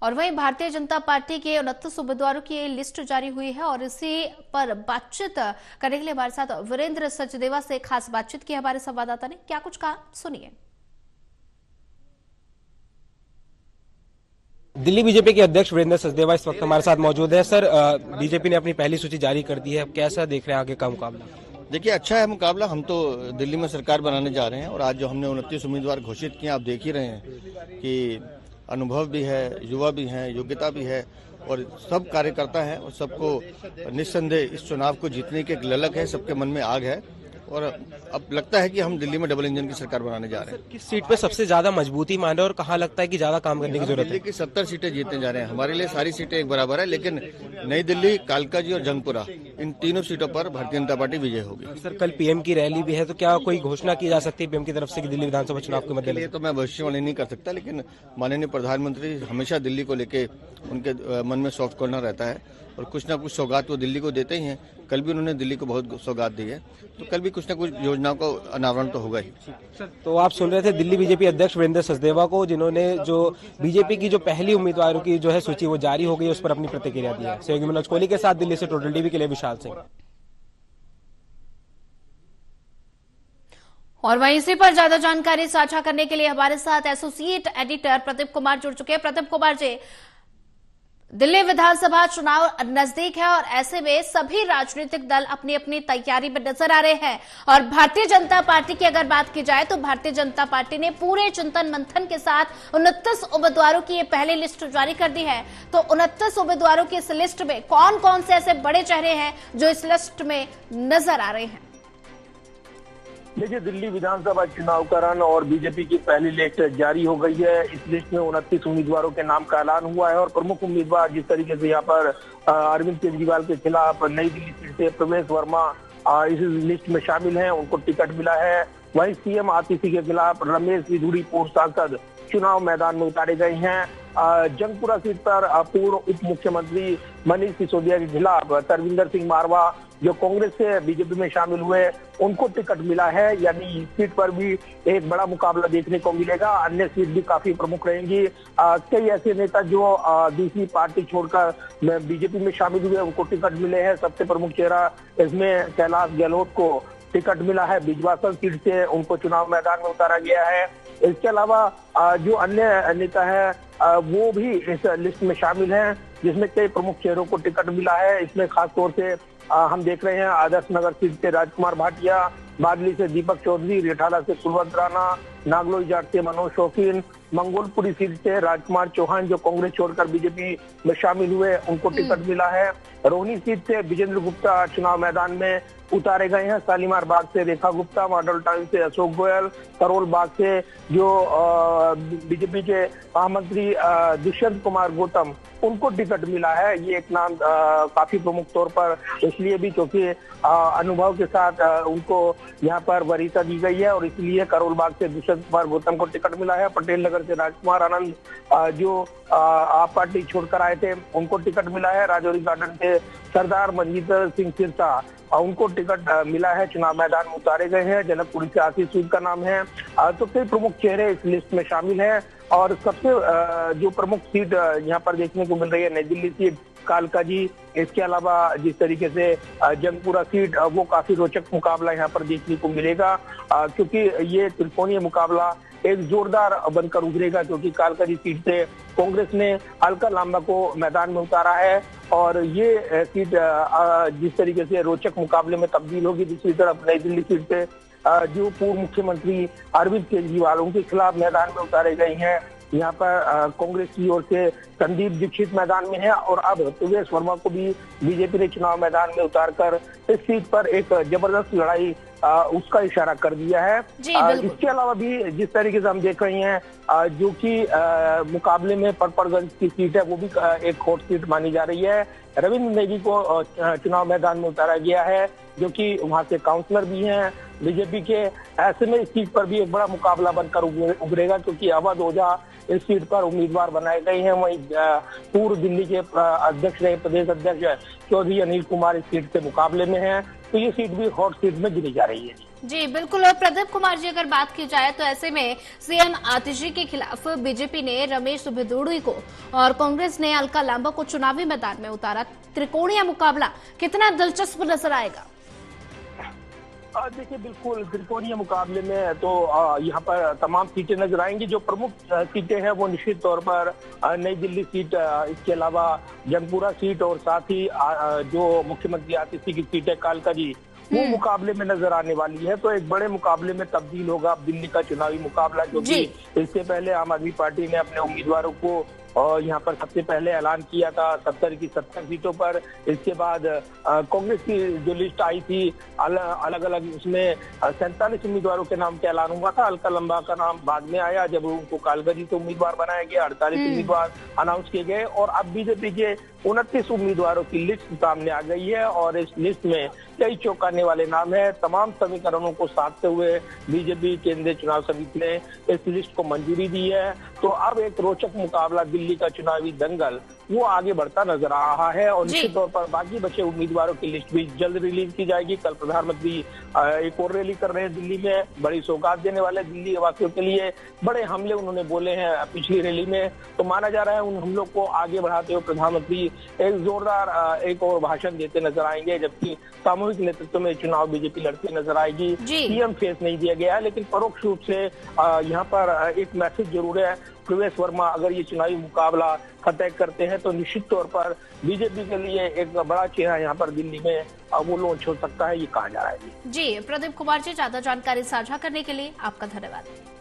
और वहीं भारतीय जनता पार्टी के 29 उम्मीदवारों की लिस्ट जारी हुई है और इसी पर बातचीत करने के लिए हमारे साथ वीरेंद्र सचदेवा से खास बातचीत की हमारे संवाददाता ने। क्या कुछ कहा, सुनिए। दिल्ली बीजेपी के अध्यक्ष वीरेंद्र सचदेवा इस वक्त हमारे साथ मौजूद है। सर, बीजेपी ने अपनी पहली सूची जारी कर दी है, कैसा देख रहे हैं आगे का मुकाबला? देखिए, अच्छा है मुकाबला। हम तो दिल्ली में सरकार बनाने जा रहे हैं और आज जो हमने 29 उम्मीदवार घोषित किए, आप देख ही रहे हैं कि अनुभव भी है, युवा भी हैं, योग्यता भी है और सब कार्यकर्ता हैं और सबको निस्संदेह इस चुनाव को जीतने की एक ललक है, सबके मन में आग है और अब लगता है कि हम दिल्ली में डबल इंजन की सरकार बनाने जा रहे हैं। किस सीट पे सबसे ज्यादा मजबूती मान रहे हैं और कहाँ लगता है कि ज्यादा काम करने की जरूरत है? दिल्ली की 70 सीटें जीतने जा रहे हैं। हमारे लिए सारी सीटें एक बराबर है, लेकिन नई दिल्ली, कालकाजी और जंगपुरा, इन तीनों सीटों पर भारतीय जनता पार्टी विजय होगी। सर, कल पीएम की रैली भी है, तो क्या कोई घोषणा की जा सकती है पीएम की तरफ से कि दिल्ली विधानसभा चुनाव के मद्देनजर? तो मैं भविष्यवाणी नहीं कर सकता, लेकिन माननीय प्रधानमंत्री हमेशा दिल्ली को लेके उनके मन में सॉफ्ट कॉर्नर रहता है और कुछ ना कुछ सौगात वो दिल्ली को देते ही हैं। कल भी उन्होंने दिल्ली को बहुत सौगात दी है, तो कल भी कुछ ना कुछ योजनाओं का अनावरण तो होगा ही। तो आप सुन रहे थे दिल्ली बीजेपी अध्यक्ष वीरेंद्र सचदेवा को, जिन्होंने जो बीजेपी की जो पहली उम्मीदवारों की जो है सूची वो जारी हो गई, उस पर अपनी प्रतिक्रिया दी है। सहयोगी मनोज कोहली के साथ दिल्ली से टोटल टीवी के लिए विशाल सिंह। और वहीं इसी पर ज्यादा जानकारी साझा करने के लिए हमारे साथ एसोसिएट एडिटर प्रदीप कुमार जुड़ चुके हैं। प्रदीप कुमार जी, दिल्ली विधानसभा चुनाव नजदीक है और ऐसे में सभी राजनीतिक दल अपनी अपनी तैयारी में नजर आ रहे हैं और भारतीय जनता पार्टी की अगर बात की जाए तो भारतीय जनता पार्टी ने पूरे चिंतन मंथन के साथ 29 उम्मीदवारों की ये पहली लिस्ट जारी कर दी है। तो 29 उम्मीदवारों की इस लिस्ट में कौन कौन से ऐसे बड़े चेहरे हैं जो इस लिस्ट में नजर आ रहे हैं? देखिए, दिल्ली विधानसभा चुनाव का रन और बीजेपी की पहली लिस्ट जारी हो गई है। इस लिस्ट में 29 उम्मीदवारों के नाम का ऐलान हुआ है और प्रमुख उम्मीदवार जिस तरीके से यहाँ पर अरविंद केजरीवाल के खिलाफ नई दिल्ली सीट से प्रवेश वर्मा इस लिस्ट में शामिल हैं, उनको टिकट मिला है। वहीं सीएम आतिशी के खिलाफ रमेश बिधूड़ी पूर्व सांसद चुनाव मैदान में उतारे गए हैं। जंगपुरा सीट पर पूर्व उप मुख्यमंत्री मनीष सिसोदिया के खिलाफ तरविंदर सिंह मारवा जो कांग्रेस से बीजेपी में शामिल हुए, उनको टिकट मिला है। यानी इस सीट पर भी एक बड़ा मुकाबला देखने को मिलेगा। अन्य सीट भी काफी प्रमुख रहेंगी। कई ऐसे नेता जो दूसरी पार्टी छोड़कर बीजेपी में शामिल हुए, उनको टिकट मिले हैं। सबसे प्रमुख चेहरा इसमें कैलाश गहलोत को टिकट मिला है। बिजवासन सीट से उनको चुनाव मैदान में उतारा गया है। इसके अलावा जो अन्य नेता है वो भी इस लिस्ट में शामिल हैं, जिसमें कई प्रमुख चेहरों को टिकट मिला है। इसमें खासतौर से हम देख रहे हैं आदर्श नगर सीट से राजकुमार भाटिया, बादली से दीपक चौधरी, रेठाला से कुलवंत राणा, नागलोई जाट से मनोज शौकीन, मंगोलपुरी सीट से राजकुमार चौहान जो कांग्रेस छोड़कर बीजेपी में शामिल हुए, उनको टिकट मिला है। रोहिणी सीट से विजेंद्र गुप्ता चुनाव मैदान में उतारे गए हैं। शालीमार बाग से रेखा गुप्ता, मॉडल टाउन से अशोक गोयल, करोल बाग से जो बीजेपी के महामंत्री दुष्यंत कुमार गौतम, उनको टिकट मिला है। ये एक नाम काफी प्रमुख तौर पर इसलिए भी क्योंकि अनुभव के साथ उनको यहाँ पर वरीयता दी गई है और इसलिए करोल बाग से दुष्यंत कुमार गौतम को टिकट मिला है। पटेल नगर से राजकुमार आनंद जो आप पार्टी छोड़कर आए थे, उनको टिकट मिला है। राजौरी गार्डन से सरदार मनजीत सिंह सिरसा, उनको टिकट मिला है, चुनाव मैदान में उतारे गए हैं। जनकपुरी से आशीष सूद का नाम है। तो कई प्रमुख चेहरे इस लिस्ट में शामिल हैं और सबसे जो प्रमुख सीट यहाँ पर देखने को मिल रही है, नई दिल्ली सीट, कालकाजी, इसके अलावा जिस तरीके से जंगपुरा सीट, वो काफी रोचक मुकाबला यहाँ पर देखने को मिलेगा क्योंकि ये त्रिकोणीय मुकाबला एक जोरदार बनकर उभरेगा क्योंकि कालकाजी सीट से कांग्रेस ने अलका लांबा को मैदान में उतारा है और ये सीट जिस तरीके से रोचक मुकाबले में तब्दील होगी। दूसरी तरफ नई दिल्ली सीट से जो पूर्व मुख्यमंत्री अरविंद केजरीवाल, उनके खिलाफ मैदान में उतारे गए हैं। यहाँ पर कांग्रेस की ओर से संदीप दीक्षित मैदान में है और अब प्रवेश वर्मा को भी बीजेपी ने चुनाव मैदान में उतारकर इस सीट पर एक जबरदस्त लड़ाई उसका इशारा कर दिया है। इसके अलावा भी जिस तरीके से हम देख रहे हैं जो कि मुकाबले में परपरगंज की सीट है, वो भी एक हॉट सीट मानी जा रही है। रविंद्र नेगी को चुनाव मैदान में उतारा गया है जो कि वहां से काउंसलर भी हैं बीजेपी के। ऐसे में इस सीट पर भी एक बड़ा मुकाबला बनकर उभरेगा क्योंकि अवध ओझा इस सीट पर उम्मीदवार बनाए गए हैं। वहीं पूर्व दिल्ली के अध्यक्ष रहे प्रदेश अध्यक्ष चौधरी अनिल कुमार इस सीट से मुकाबले में हैं। तो ये सीट भी हॉट सीट में गिनी जा रही है। जी बिल्कुल। और प्रदीप कुमार जी, अगर बात की जाए तो ऐसे में सीएम आतिशी के खिलाफ बीजेपी ने रमेश भिदोड़ी को और कांग्रेस ने अलका लांबा को चुनावी मैदान में उतारा। त्रिकोणीय मुकाबला कितना दिलचस्प नजर आएगा? देखिए, बिल्कुल त्रिकोणीय मुकाबले में तो यहाँ पर तमाम सीटें नजर आएंगी। जो प्रमुख सीटें हैं वो निश्चित तौर पर नई दिल्ली सीट, इसके अलावा जंगपुरा सीट और साथ ही जो मुख्यमंत्री आतिशी की सीट है कालकाजी, वो मुकाबले में नजर आने वाली है। तो एक बड़े मुकाबले में तब्दील होगा दिल्ली का चुनावी मुकाबला, क्योंकि इससे पहले आम आदमी पार्टी ने अपने उम्मीदवारों को और यहाँ पर सबसे पहले ऐलान किया था 70 की 70 सीटों पर। इसके बाद कांग्रेस की जो लिस्ट आई थी अलग अलग, उसमें 47 उम्मीदवारों के नाम का ऐलान हुआ था। अलका लांबा का नाम बाद में आया जब उनको कालकाजी से उम्मीदवार बनाया गया। 48 उम्मीदवार अनाउंस किए गए और अब बीजेपी के 29 उम्मीदवारों की लिस्ट सामने आ गई है और इस लिस्ट में कई चौंकाने वाले नाम है। तमाम समीकरणों को साधते हुए बीजेपी केंद्रीय चुनाव समिति ने इस लिस्ट को मंजूरी दी है। तो अब एक रोचक मुकाबला, दिल्ली का चुनावी दंगल, वो आगे बढ़ता नजर आ रहा है और निश्चित तौर पर बाकी बचे उम्मीदवारों की लिस्ट भी जल्द रिलीज की जाएगी। कल प्रधानमंत्री एक और रैली कर रहे हैं दिल्ली में, बड़ी सौगात देने वाले दिल्ली वासियों के लिए। बड़े हमले उन्होंने बोले हैं पिछली रैली में, तो माना जा रहा है उन हमलों को आगे बढ़ाते हुए प्रधानमंत्री एक जोरदार एक और भाषण देते नजर आएंगे। जबकि सामूहिक नेतृत्व में चुनाव बीजेपी लड़ती नजर आएगी। सीएम फेस नहीं दिया गया है, लेकिन परोक्ष रूप से यहाँ पर एक मैसेज जरूर है। प्रवेश वर्मा अगर ये चुनावी मुकाबला फतेह करते हैं तो निश्चित तौर पर बीजेपी के लिए एक बड़ा चेहरा यहाँ पर दिल्ली में वो लॉन्च हो सकता है, ये कहा जा रहा है। जी प्रदीप कुमार जी, ज्यादा जानकारी साझा करने के लिए आपका धन्यवाद।